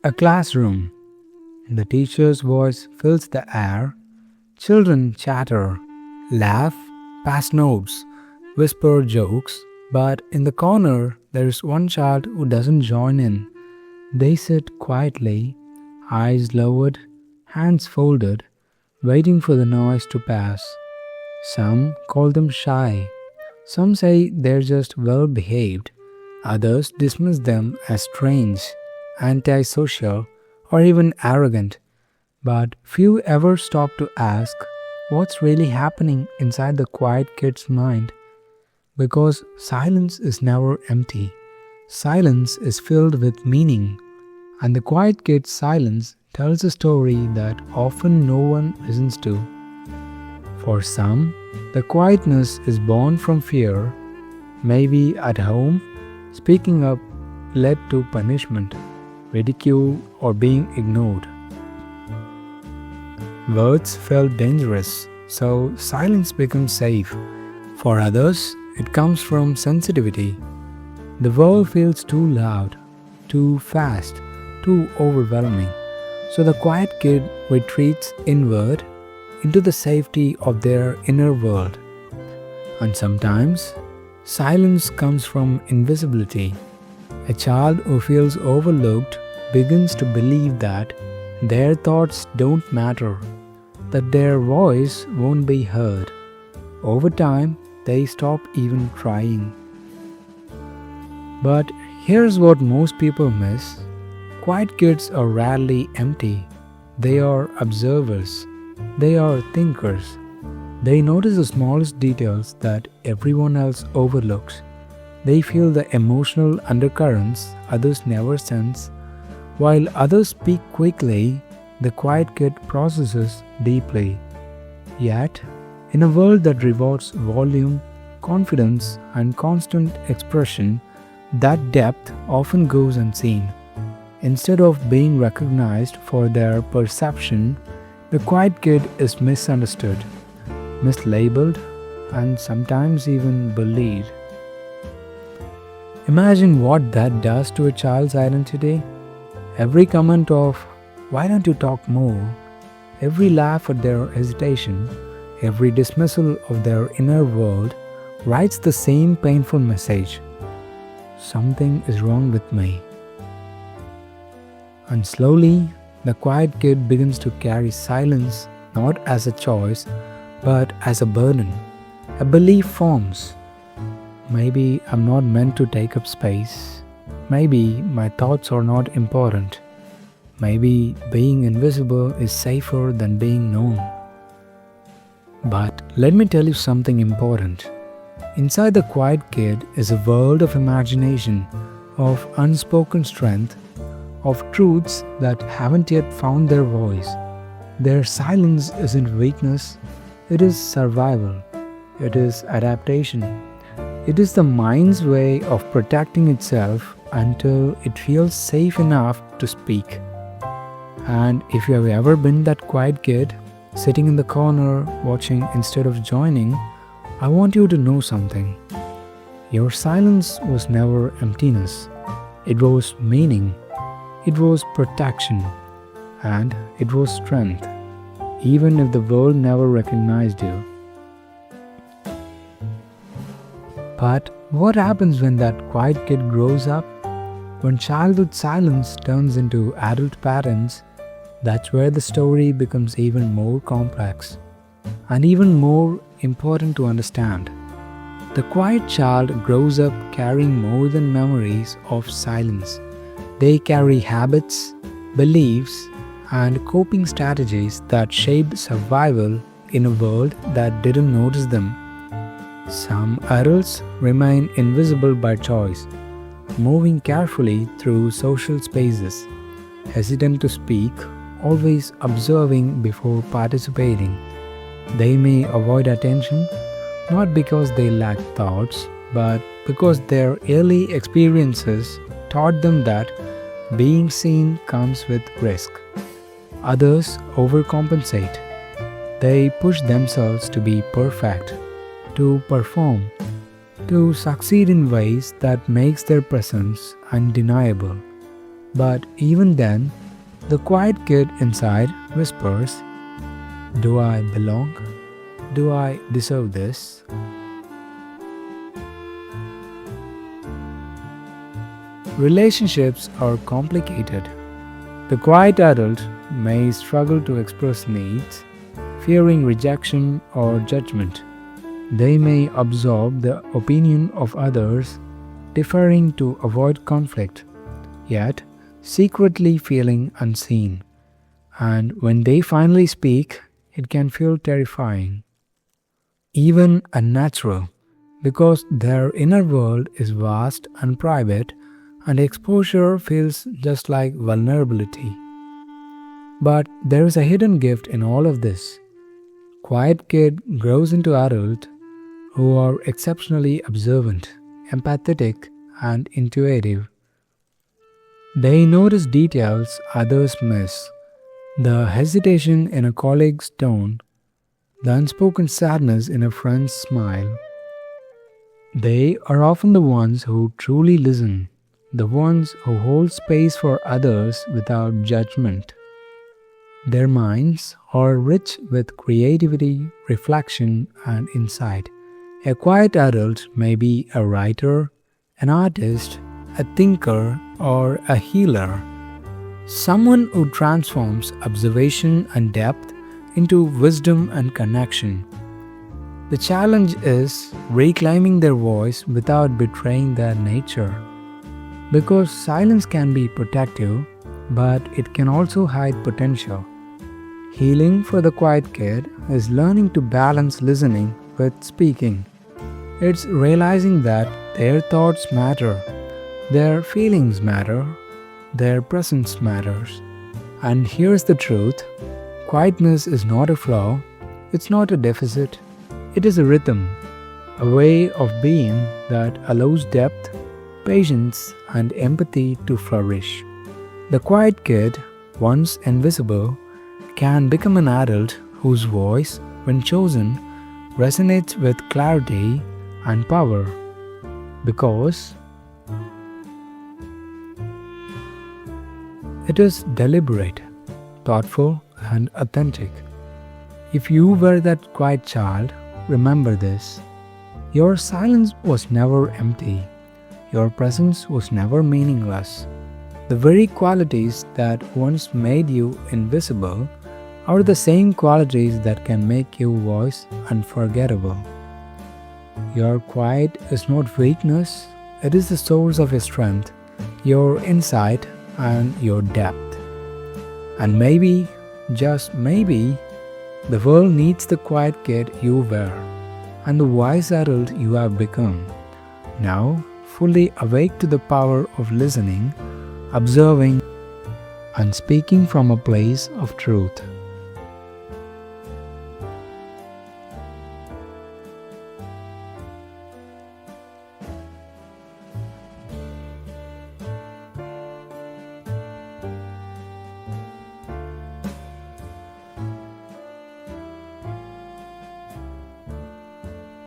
A classroom. The teacher's voice fills the air. Children chatter, laugh, pass notes, whisper jokes, but in the corner there is one child who doesn't join in. They sit quietly, eyes lowered, hands folded, waiting for the noise to pass. Some call them shy. Some say they're just well behaved. Others dismiss them as strange, antisocial, or even arrogant. But few ever stop to ask what's really happening inside the quiet kid's mind. Because silence is never empty. Silence is filled with meaning. And the quiet kid's silence tells a story that often no one listens to. For some, the quietness is born from fear. Maybe at home, speaking up led to punishment, ridicule, or being ignored. Words felt dangerous, so silence becomes safe. For others, it comes from sensitivity. The world feels too loud, too fast, too overwhelming. So the quiet kid retreats inward into the safety of their inner world. And sometimes, silence comes from invisibility. A child who feels overlooked begins to believe that their thoughts don't matter, that their voice won't be heard. Over time, they stop even trying. But here's what most people miss. Quiet kids are rarely empty. They are observers. They are thinkers. They notice the smallest details that everyone else overlooks. They feel the emotional undercurrents others never sense. While others speak quickly, the quiet kid processes deeply. Yet, in a world that rewards volume, confidence, and constant expression, that depth often goes unseen. Instead of being recognized for their perception, the quiet kid is misunderstood, mislabeled, and sometimes even bullied. Imagine what that does to a child's identity. Every comment of, "Why don't you talk more?" every laugh at their hesitation, every dismissal of their inner world writes the same painful message. Something is wrong with me. And slowly, the quiet kid begins to carry silence not as a choice, but as a burden. A belief forms. Maybe I'm not meant to take up space. Maybe my thoughts are not important. Maybe being invisible is safer than being known. But let me tell you something important. Inside the quiet kid is a world of imagination, of unspoken strength, of truths that haven't yet found their voice. Their silence isn't weakness, it is survival, it is adaptation. It is the mind's way of protecting itself until it feels safe enough to speak. And if you have ever been that quiet kid, sitting in the corner watching instead of joining, I want you to know something. Your silence was never emptiness. It was meaning. It was protection. And it was strength, even if the world never recognized you. But what happens when that quiet kid grows up? When childhood silence turns into adult patterns, that's where the story becomes even more complex and even more important to understand. The quiet child grows up carrying more than memories of silence. They carry habits, beliefs, and coping strategies that shaped survival in a world that didn't notice them. Some adults remain invisible by choice, moving carefully through social spaces, hesitant to speak, always observing before participating. They may avoid attention, not because they lack thoughts, but because their early experiences taught them that being seen comes with risk. Others overcompensate. They push themselves to be perfect, to perform, to succeed in ways that makes their presence undeniable. But even then, the quiet kid inside whispers, "Do I belong? Do I deserve this?" Relationships are complicated. The quiet adult may struggle to express needs, fearing rejection or judgment. They may absorb the opinion of others, deferring to avoid conflict, yet secretly feeling unseen. And when they finally speak, it can feel terrifying, even unnatural, because their inner world is vast and private, and exposure feels just like vulnerability. But there is a hidden gift in all of this. Quiet kid grows into adult who are exceptionally observant, empathetic, and intuitive. They notice details others miss: the hesitation in a colleague's tone, the unspoken sadness in a friend's smile. They are often the ones who truly listen, the ones who hold space for others without judgment. Their minds are rich with creativity, reflection, and insight. A quiet adult may be a writer, an artist, a thinker, or a healer. Someone who transforms observation and depth into wisdom and connection. The challenge is reclaiming their voice without betraying their nature. Because silence can be protective, but it can also hide potential. Healing for the quiet kid is learning to balance listening with speaking. It's realizing that their thoughts matter, their feelings matter, their presence matters. And here's the truth: quietness is not a flaw, it's not a deficit, it is a rhythm, a way of being that allows depth, patience, and empathy to flourish. The quiet kid, once invisible, can become an adult whose voice, when chosen, resonates with clarity and power, because it is deliberate, thoughtful, and authentic. If you were that quiet child, remember this: your silence was never empty, your presence was never meaningless. The very qualities that once made you invisible are the same qualities that can make your voice unforgettable. Your quiet is not weakness, it is the source of your strength, your insight, and your depth. And maybe, just maybe, the world needs the quiet kid you were and the wise adult you have become, now fully awake to the power of listening, observing, and speaking from a place of truth.